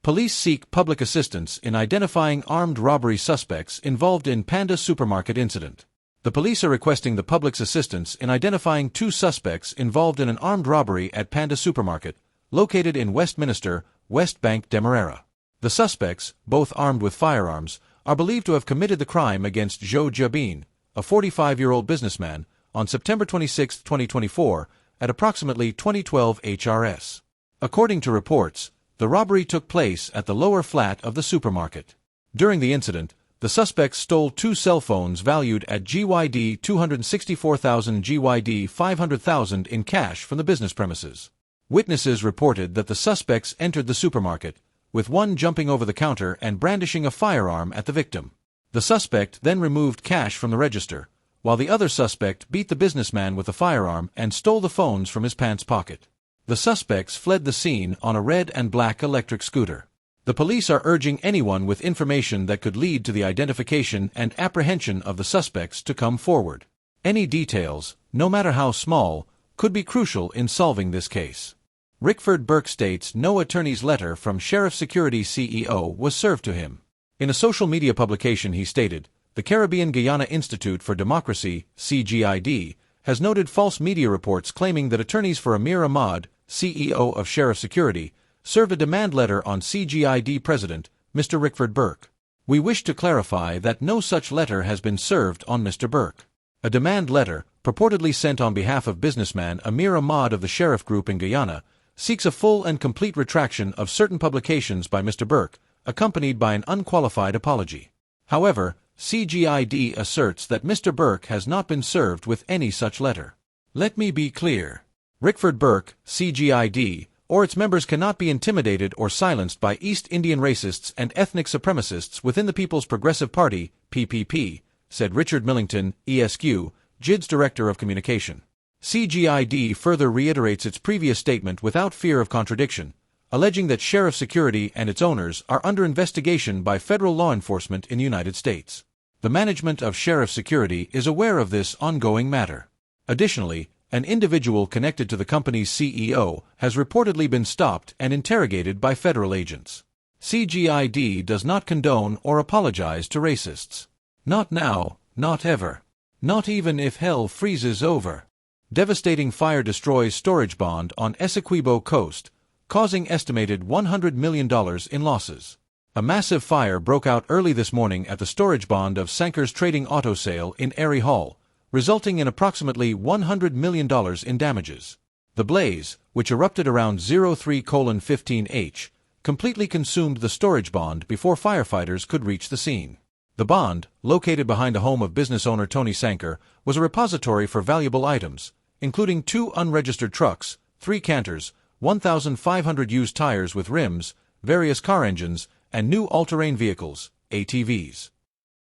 Police seek public assistance in identifying armed robbery suspects involved in Panda supermarket incident. The police are requesting the public's assistance in identifying 2 suspects involved in an armed robbery at Panda supermarket, located in Westminster, West Bank Demerara. The suspects, both armed with firearms, are believed to have committed the crime against Joe Jabin, a 45-year-old businessman, on September 26, 2024, at approximately 2012 HRS. According to reports, the robbery took place at the lower flat of the supermarket. During the incident, the suspects stole 2 cell phones valued at GYD $264,000 GYD $500,000 in cash from the business premises. Witnesses reported that the suspects entered the supermarket, with one jumping over the counter and brandishing a firearm at the victim. The suspect then removed cash from the register, while the other suspect beat the businessman with the firearm and stole the phones from his pants pocket. The suspects fled the scene on a red and black electric scooter. The police are urging anyone with information that could lead to the identification and apprehension of the suspects to come forward. Any details, no matter how small, could be crucial in solving this case. Rickford Burke states no attorney's letter from Sheriff Security CEO was served to him. In a social media publication he stated, the Caribbean Guyana Institute for Democracy, CGID, has noted false media reports claiming that attorneys for Amir Ahmad, CEO of Sheriff Security, served a demand letter on CGID President, Mr. Rickford Burke. We wish to clarify that no such letter has been served on Mr. Burke. A demand letter, purportedly sent on behalf of businessman Amir Ahmad of the Sheriff Group in Guyana, seeks a full and complete retraction of certain publications by Mr. Burke, accompanied by an unqualified apology. However, CGID asserts that Mr. Burke has not been served with any such letter. Let me be clear. Rickford Burke, CGID, or its members cannot be intimidated or silenced by East Indian racists and ethnic supremacists within the People's Progressive Party, PPP, said Richard Millington, ESQ, JID's Director of Communication. CGID further reiterates its previous statement without fear of contradiction, alleging that Sheriff Security and its owners are under investigation by federal law enforcement in the United States. The management of Sheriff Security is aware of this ongoing matter. Additionally, an individual connected to the company's CEO has reportedly been stopped and interrogated by federal agents. CGID does not condone or apologize to racists. Not now, not ever. Not even if hell freezes over. Devastating fire destroys storage bond on Essequibo coast, causing estimated $100 million in losses. A massive fire broke out early this morning at the storage bond of Sanker's Trading Auto Sale in Erie Hall, resulting in approximately $100 million in damages. The blaze, which erupted around 03:15H, completely consumed the storage bond before firefighters could reach the scene. The bond, located behind the home of business owner Tony Sanker, was a repository for valuable items, including 2 unregistered trucks, 3 canters, 1,500 used tires with rims, various car engines, and new all-terrain vehicles, ATVs.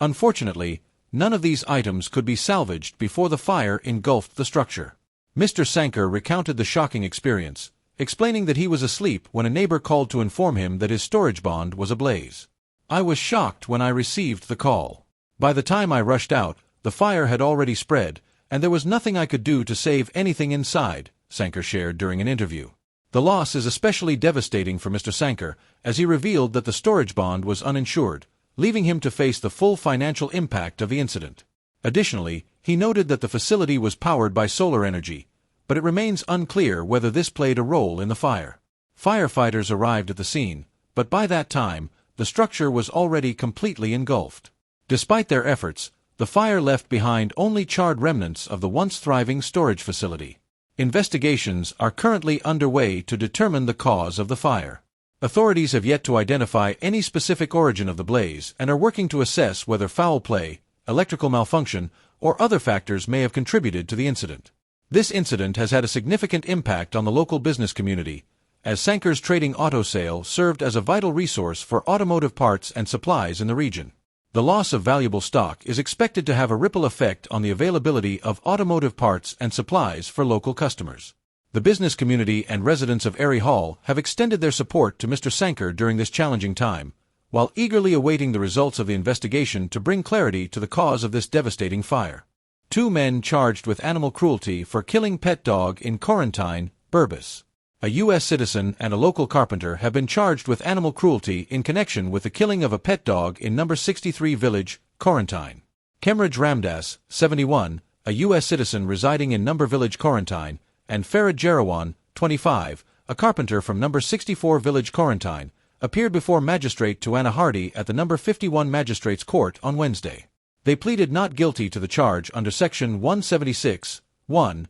Unfortunately, none of these items could be salvaged before the fire engulfed the structure. Mr. Sanker recounted the shocking experience, explaining that he was asleep when a neighbor called to inform him that his storage bond was ablaze. I was shocked when I received the call. By the time I rushed out, the fire had already spread, and there was nothing I could do to save anything inside, Sanker shared during an interview. The loss is especially devastating for Mr. Sanker, as he revealed that the storage bond was uninsured, leaving him to face the full financial impact of the incident. Additionally, he noted that the facility was powered by solar energy, but it remains unclear whether this played a role in the fire. Firefighters arrived at the scene, but by that time, the structure was already completely engulfed. Despite their efforts, the fire left behind only charred remnants of the once thriving storage facility. Investigations are currently underway to determine the cause of the fire. Authorities have yet to identify any specific origin of the blaze and are working to assess whether foul play, electrical malfunction, or other factors may have contributed to the incident. This incident has had a significant impact on the local business community, as Sanker's Trading Auto Sale served as a vital resource for automotive parts and supplies in the region. The loss of valuable stock is expected to have a ripple effect on the availability of automotive parts and supplies for local customers. The business community and residents of Erie Hall have extended their support to Mr. Sanker during this challenging time, while eagerly awaiting the results of the investigation to bring clarity to the cause of this devastating fire. 2 men charged with animal cruelty for killing pet dog in Corentyne, Berbice. A U.S. citizen and a local carpenter have been charged with animal cruelty in connection with the killing of a pet dog in No. 63 village, Corentyne. Kemraj Ramdas, 71, a U.S. citizen residing in No. village Corentyne, and Farad Jerawan, 25, a carpenter from No. 64 village Corentyne, appeared before Magistrate Tuana Hardy at the No. 51 Magistrates Court on Wednesday. They pleaded not guilty to the charge under Section 176, 1,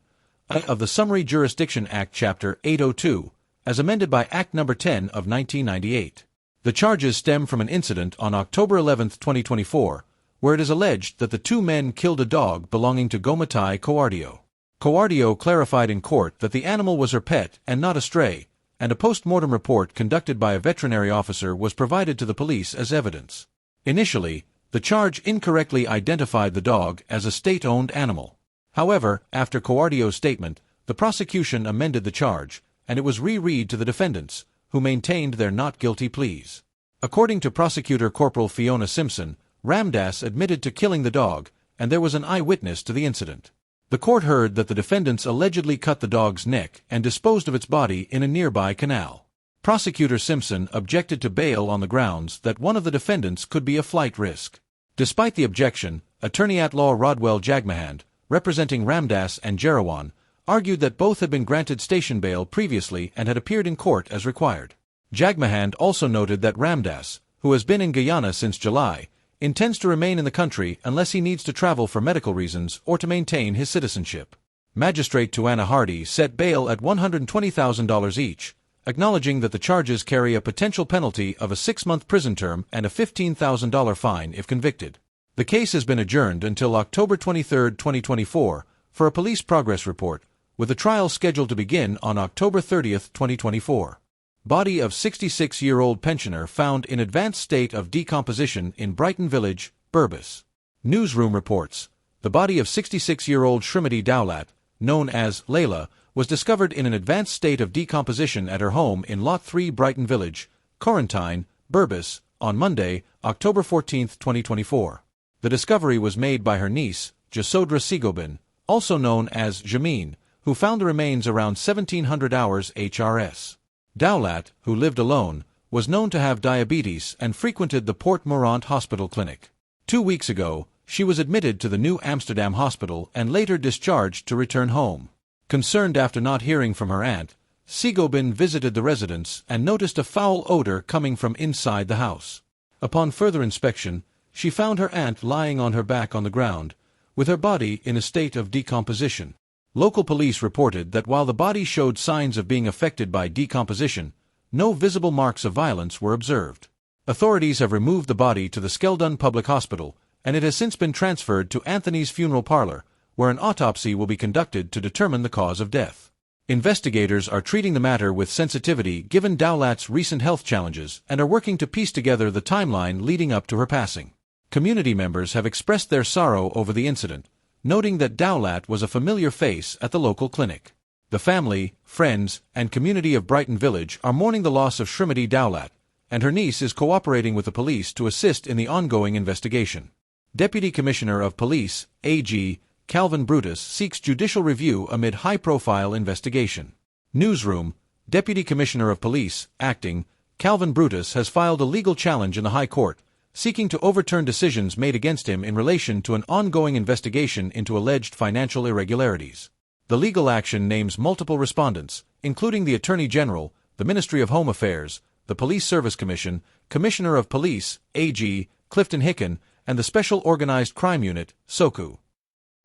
of the Summary Jurisdiction Act Chapter 802, as amended by Act No. 10 of 1998. The charges stem from an incident on October 11, 2024, where it is alleged that the two men killed a dog belonging to Gomatai Coardio. Coardio clarified in court that the animal was her pet and not a stray, and a post-mortem report conducted by a veterinary officer was provided to the police as evidence. Initially, the charge incorrectly identified the dog as a state-owned animal. However, after Coardio's statement, the prosecution amended the charge, and it was re-read to the defendants, who maintained their not guilty pleas. According to Prosecutor Corporal Fiona Simpson, Ramdas admitted to killing the dog, and there was an eyewitness to the incident. The court heard that the defendants allegedly cut the dog's neck and disposed of its body in a nearby canal. Prosecutor Simpson objected to bail on the grounds that one of the defendants could be a flight risk. Despite the objection, attorney-at-law Rodwell Jagmahand, representing Ramdas and Jerawan, argued that both had been granted station bail previously and had appeared in court as required. Jagmahand also noted that Ramdas, who has been in Guyana since July, intends to remain in the country unless he needs to travel for medical reasons or to maintain his citizenship. Magistrate Tuana Hardy set bail at $120,000 each, acknowledging that the charges carry a potential penalty of a 6-month prison term and a $15,000 fine if convicted. The case has been adjourned until October 23, 2024, for a police progress report, with the trial scheduled to begin on October 30, 2024. Body of 66-year-old pensioner found in advanced state of decomposition in Brighton Village, Berbice. Newsroom reports, the body of 66-year-old Srimati Dowlat, known as Layla, was discovered in an advanced state of decomposition at her home in Lot 3 Brighton Village, Corentyne, Berbice, on Monday, October 14, 2024. The discovery was made by her niece, Jasodra Sigobin, also known as Jameen, who found the remains around 1700 hours HRS. Dowlat, who lived alone, was known to have diabetes and frequented the Port Morant Hospital Clinic. 2 weeks ago, she was admitted to the New Amsterdam Hospital and later discharged to return home. Concerned after not hearing from her aunt, Sigobin visited the residence and noticed a foul odor coming from inside the house. Upon further inspection, she found her aunt lying on her back on the ground, with her body in a state of decomposition. Local police reported that while the body showed signs of being affected by decomposition, no visible marks of violence were observed. Authorities have removed the body to the Skeldon Public Hospital, and it has since been transferred to Anthony's Funeral Parlour, where an autopsy will be conducted to determine the cause of death. Investigators are treating the matter with sensitivity given Dowlat's recent health challenges and are working to piece together the timeline leading up to her passing. Community members have expressed their sorrow over the incident, noting that Dowlat was a familiar face at the local clinic. The family, friends, and community of Brighton Village are mourning the loss of Srimati Dowlat, and her niece is cooperating with the police to assist in the ongoing investigation. Deputy Commissioner of Police, AG, Calvin Brutus seeks judicial review amid high-profile investigation. Newsroom, Deputy Commissioner of Police, Acting, Calvin Brutus has filed a legal challenge in the High Court, seeking to overturn decisions made against him in relation to an ongoing investigation into alleged financial irregularities. The legal action names multiple respondents, including the Attorney General, the Ministry of Home Affairs, the Police Service Commission, Commissioner of Police, AG, Clifton Hicken, and the Special Organized Crime Unit, SOCU.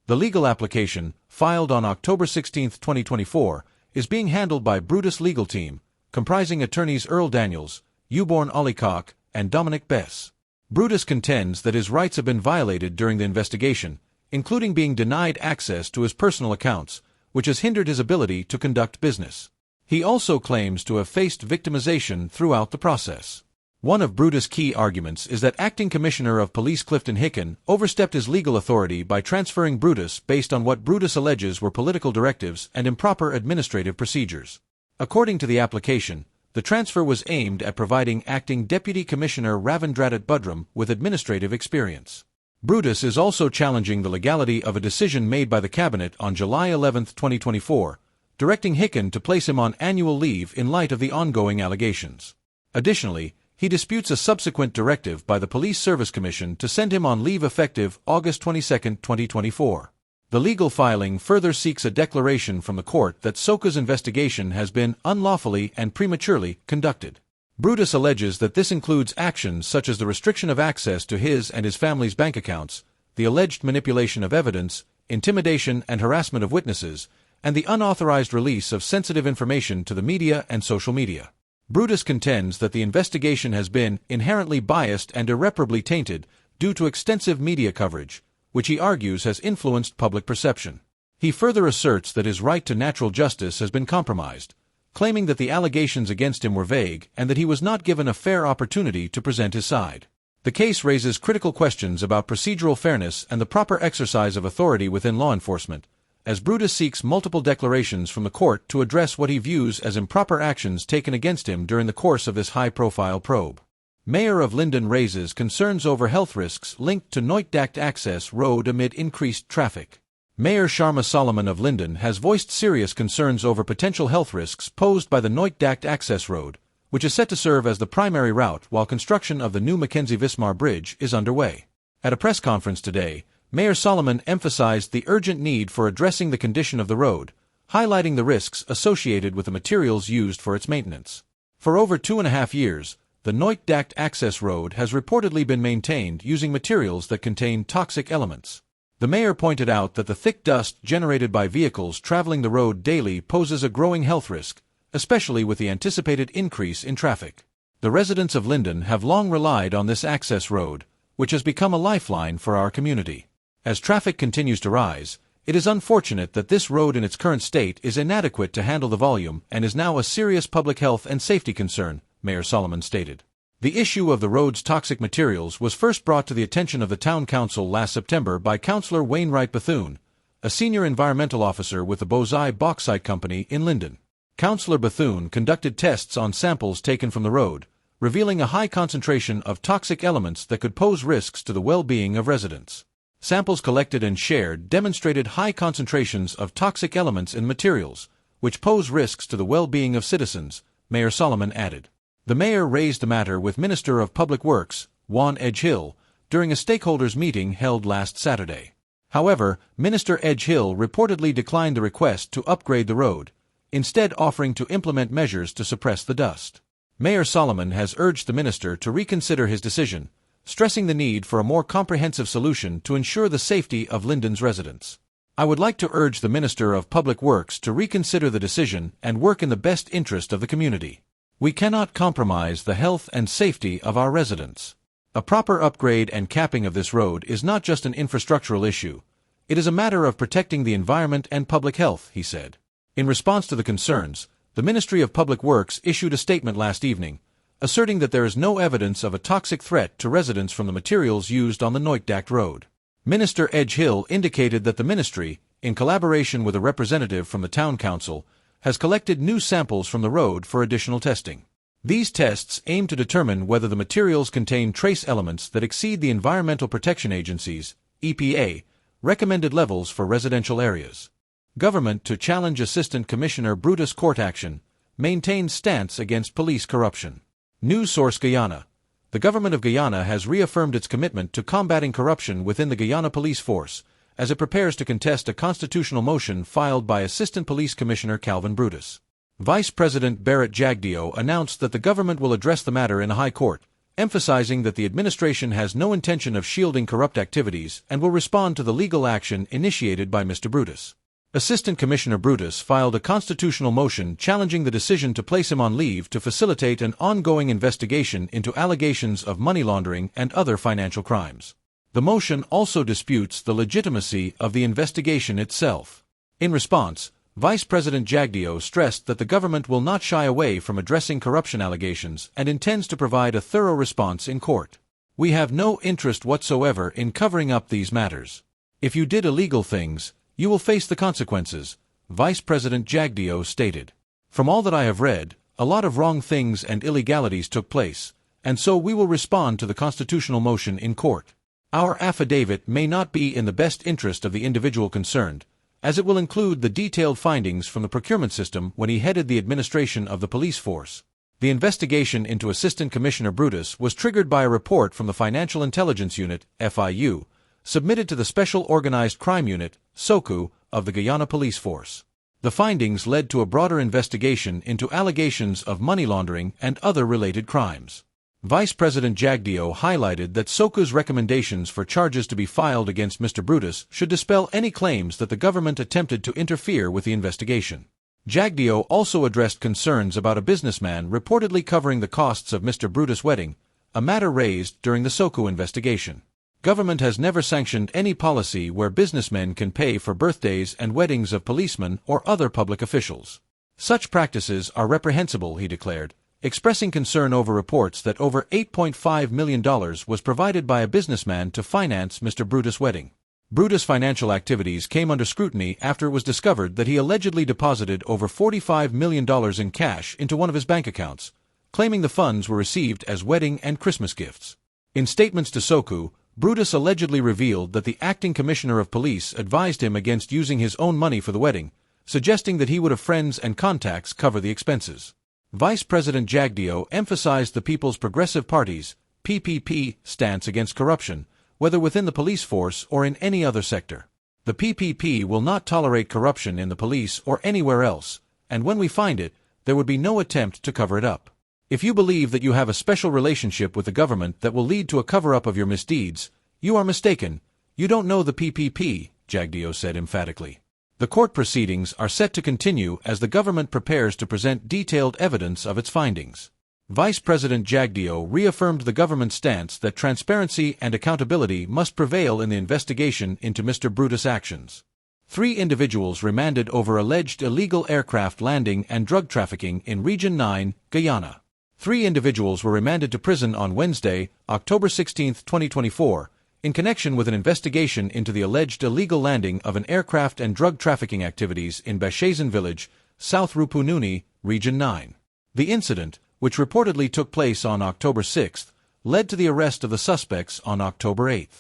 The legal application, filed on October 16, 2024, is being handled by Brutus' legal team, comprising attorneys Earl Daniels, Euborn Ollycock, and Dominic Bess. Brutus contends that his rights have been violated during the investigation, including being denied access to his personal accounts, which has hindered his ability to conduct business. He also claims to have faced victimization throughout the process. One of Brutus' key arguments is that Acting Commissioner of Police Clifton Hicken overstepped his legal authority by transferring Brutus based on what Brutus alleges were political directives and improper administrative procedures. According to the application, the transfer was aimed at providing Acting Deputy Commissioner Ravindradit Budram with administrative experience. Brutus is also challenging the legality of a decision made by the Cabinet on July 11, 2024, directing Hicken to place him on annual leave in light of the ongoing allegations. Additionally, he disputes a subsequent directive by the Police Service Commission to send him on leave effective August 22, 2024. The legal filing further seeks a declaration from the court that Soka's investigation has been unlawfully and prematurely conducted. Brutus alleges that this includes actions such as the restriction of access to his and his family's bank accounts, the alleged manipulation of evidence, intimidation and harassment of witnesses, and the unauthorized release of sensitive information to the media and social media. Brutus contends that the investigation has been inherently biased and irreparably tainted due to extensive media coverage, which he argues has influenced public perception. He further asserts that his right to natural justice has been compromised, claiming that the allegations against him were vague and that he was not given a fair opportunity to present his side. The case raises critical questions about procedural fairness and the proper exercise of authority within law enforcement, as Brutus seeks multiple declarations from the court to address what he views as improper actions taken against him during the course of this high-profile probe. Mayor of Linden raises concerns over health risks linked to Noitgedacht access road amid increased traffic. Mayor Sharma Solomon of Linden has voiced serious concerns over potential health risks posed by the Noitgedacht access road, which is set to serve as the primary route while construction of the new Mackenzie-Vismar Bridge is underway. At a press conference today, Mayor Solomon emphasized the urgent need for addressing the condition of the road, highlighting the risks associated with the materials used for its maintenance. For over 2.5 years, the Noitgedacht access road has reportedly been maintained using materials that contain toxic elements. The mayor pointed out that the thick dust generated by vehicles traveling the road daily poses a growing health risk, especially with the anticipated increase in traffic. The residents of Lynden have long relied on this access road, which has become a lifeline for our community. As traffic continues to rise, it is unfortunate that this road in its current state is inadequate to handle the volume and is now a serious public health and safety concern, Mayor Solomon stated. The issue of the road's toxic materials was first brought to the attention of the town council last September by Councillor Wainwright Bethune, a senior environmental officer with the Bozai Bauxite Company in Lynden. Councillor Bethune conducted tests on samples taken from the road, revealing a high concentration of toxic elements that could pose risks to the well-being of residents. Samples collected and shared demonstrated high concentrations of toxic elements in materials, which pose risks to the well-being of citizens, Mayor Solomon added. The mayor raised the matter with Minister of Public Works, Juan Edgehill, during a stakeholders meeting held last Saturday. However, Minister Edgehill reportedly declined the request to upgrade the road, instead offering to implement measures to suppress the dust. Mayor Solomon has urged the minister to reconsider his decision, stressing the need for a more comprehensive solution to ensure the safety of Lynden's residents. I would like to urge the Minister of Public Works to reconsider the decision and work in the best interest of the community. We cannot compromise the health and safety of our residents. A proper upgrade and capping of this road is not just an infrastructural issue. It is a matter of protecting the environment and public health, he said. In response to the concerns, the Ministry of Public Works issued a statement last evening, asserting that there is no evidence of a toxic threat to residents from the materials used on the Noitgedacht road. Minister Edgehill indicated that the ministry, in collaboration with a representative from the town council, has collected new samples from the road for additional testing. These tests aim to determine whether the materials contain trace elements that exceed the Environmental Protection Agency's, EPA, recommended levels for residential areas. Government to challenge Assistant Commissioner Brutus court action, maintains stance against police corruption. News source Guyana. The government of Guyana has reaffirmed its commitment to combating corruption within the Guyana police force, as it prepares to contest a constitutional motion filed by Assistant Police Commissioner Calvin Brutus. Vice President Barrett Jagdeo announced that the government will address the matter in a high court, emphasizing that the administration has no intention of shielding corrupt activities and will respond to the legal action initiated by Mr. Brutus. Assistant Commissioner Brutus filed a constitutional motion challenging the decision to place him on leave to facilitate an ongoing investigation into allegations of money laundering and other financial crimes. The motion also disputes the legitimacy of the investigation itself. In response, Vice President Jagdeo stressed that the government will not shy away from addressing corruption allegations and intends to provide a thorough response in court. We have no interest whatsoever in covering up these matters. If you did illegal things, you will face the consequences, Vice President Jagdeo stated. From all that I have read, a lot of wrong things and illegalities took place, and so we will respond to the constitutional motion in court. Our affidavit may not be in the best interest of the individual concerned, as it will include the detailed findings from the procurement system when he headed the administration of the police force. The investigation into Assistant Commissioner Brutus was triggered by a report from the Financial Intelligence Unit, FIU, submitted to the Special Organized Crime Unit, SOCU, of the Guyana Police Force. The findings led to a broader investigation into allegations of money laundering and other related crimes. Vice President Jagdeo highlighted that SOCU's recommendations for charges to be filed against Mr. Brutus should dispel any claims that the government attempted to interfere with the investigation. Jagdeo also addressed concerns about a businessman reportedly covering the costs of Mr. Brutus' wedding, a matter raised during the SOCU investigation. Government has never sanctioned any policy where businessmen can pay for birthdays and weddings of policemen or other public officials. Such practices are reprehensible, he declared, expressing concern over reports that over $8.5 million was provided by a businessman to finance Mr. Brutus' wedding. Brutus' financial activities came under scrutiny after it was discovered that he allegedly deposited over $45 million in cash into one of his bank accounts, claiming the funds were received as wedding and Christmas gifts. In statements to SOCU, Brutus allegedly revealed that the acting commissioner of police advised him against using his own money for the wedding, suggesting that he would have friends and contacts cover the expenses. Vice President Jagdeo emphasized the People's Progressive Party's PPP stance against corruption, whether within the police force or in any other sector. The PPP will not tolerate corruption in the police or anywhere else, and when we find it, there would be no attempt to cover it up. If you believe that you have a special relationship with the government that will lead to a cover-up of your misdeeds, you are mistaken. You don't know the PPP, Jagdeo said emphatically. The court proceedings are set to continue as the government prepares to present detailed evidence of its findings. Vice President Jagdeo reaffirmed the government's stance that transparency and accountability must prevail in the investigation into Mr. Brutus' actions. 3 individuals remanded over alleged illegal aircraft landing and drug trafficking in Region 9, Guyana. 3 individuals were remanded to prison on Wednesday, October 16, 2024, in connection with an investigation into the alleged illegal landing of an aircraft and drug trafficking activities in Berbice village, South Rupununi, Region 9. The incident, which reportedly took place on October 6, led to the arrest of the suspects on October 8.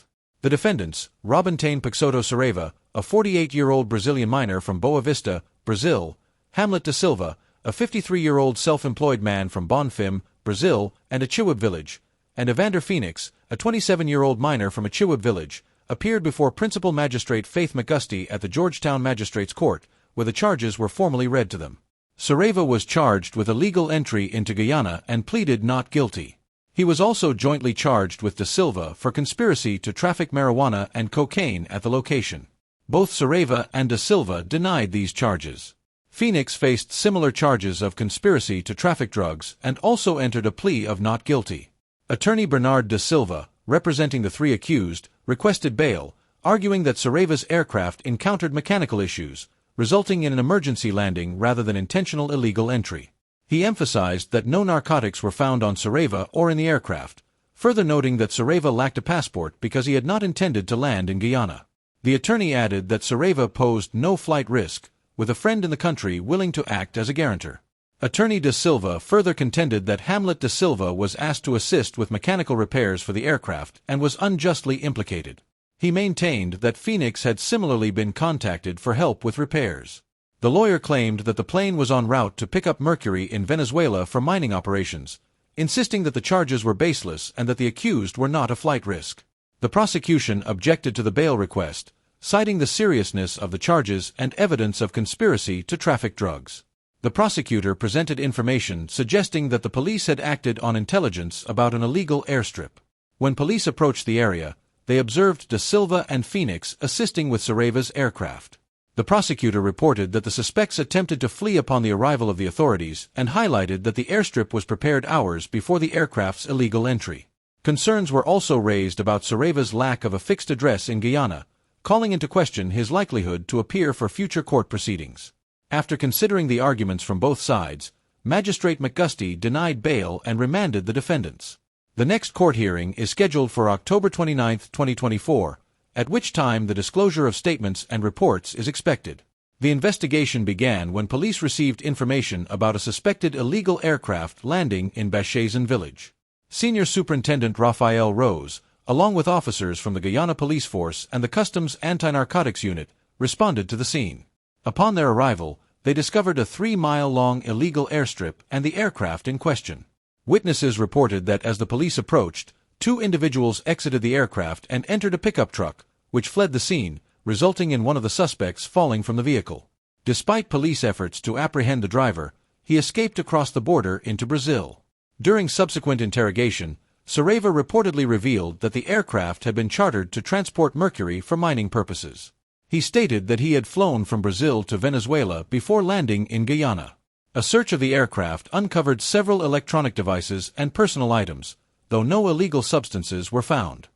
The defendants, Corentyne Pixoto Saraiva, a 48-year-old Brazilian miner from Boa Vista, Brazil, Hamlet da Silva, a 53-year-old self-employed man from Bonfim, Brazil, and a Chiwab village, and Evander Phoenix, a 27-year-old miner from a Chiwab village, appeared before Principal Magistrate Faith McGusty at the Georgetown Magistrates Court, where the charges were formally read to them. Saraiva was charged with illegal entry into Guyana and pleaded not guilty. He was also jointly charged with da Silva for conspiracy to traffic marijuana and cocaine at the location. Both Saraiva and da Silva denied these charges. Phoenix faced similar charges of conspiracy to traffic drugs and also entered a plea of not guilty. Attorney Bernard da Silva, representing the 3 accused, requested bail, arguing that Saraiva's aircraft encountered mechanical issues, resulting in an emergency landing rather than intentional illegal entry. He emphasized that no narcotics were found on Saraiva or in the aircraft, further noting that Saraiva lacked a passport because he had not intended to land in Guyana. The attorney added that Saraiva posed no flight risk, with a friend in the country willing to act as a guarantor. Attorney da Silva further contended that Hamlet da Silva was asked to assist with mechanical repairs for the aircraft and was unjustly implicated. He maintained that Phoenix had similarly been contacted for help with repairs. The lawyer claimed that the plane was en route to pick up mercury in Venezuela for mining operations, insisting that the charges were baseless and that the accused were not a flight risk. The prosecution objected to the bail request, citing the seriousness of the charges and evidence of conspiracy to traffic drugs. The prosecutor presented information suggesting that the police had acted on intelligence about an illegal airstrip. When police approached the area, they observed da Silva and Phoenix assisting with Saraiva's aircraft. The prosecutor reported that the suspects attempted to flee upon the arrival of the authorities and highlighted that the airstrip was prepared hours before the aircraft's illegal entry. Concerns were also raised about Saraiva's lack of a fixed address in Guyana, calling into question his likelihood to appear for future court proceedings. After considering the arguments from both sides, Magistrate McGusty denied bail and remanded the defendants. The next court hearing is scheduled for October 29, 2024, at which time the disclosure of statements and reports is expected. The investigation began when police received information about a suspected illegal aircraft landing in Berbice village. Senior Superintendent Raphael Rose, along with officers from the Guyana Police Force and the Customs Anti-Narcotics Unit, responded to the scene. Upon their arrival, they discovered a 3-mile-long illegal airstrip and the aircraft in question. Witnesses reported that as the police approached, 2 individuals exited the aircraft and entered a pickup truck, which fled the scene, resulting in one of the suspects falling from the vehicle. Despite police efforts to apprehend the driver, he escaped across the border into Brazil. During subsequent interrogation, Saraiva reportedly revealed that the aircraft had been chartered to transport mercury for mining purposes. He stated that he had flown from Brazil to Venezuela before landing in Guyana. A search of the aircraft uncovered several electronic devices and personal items, though no illegal substances were found.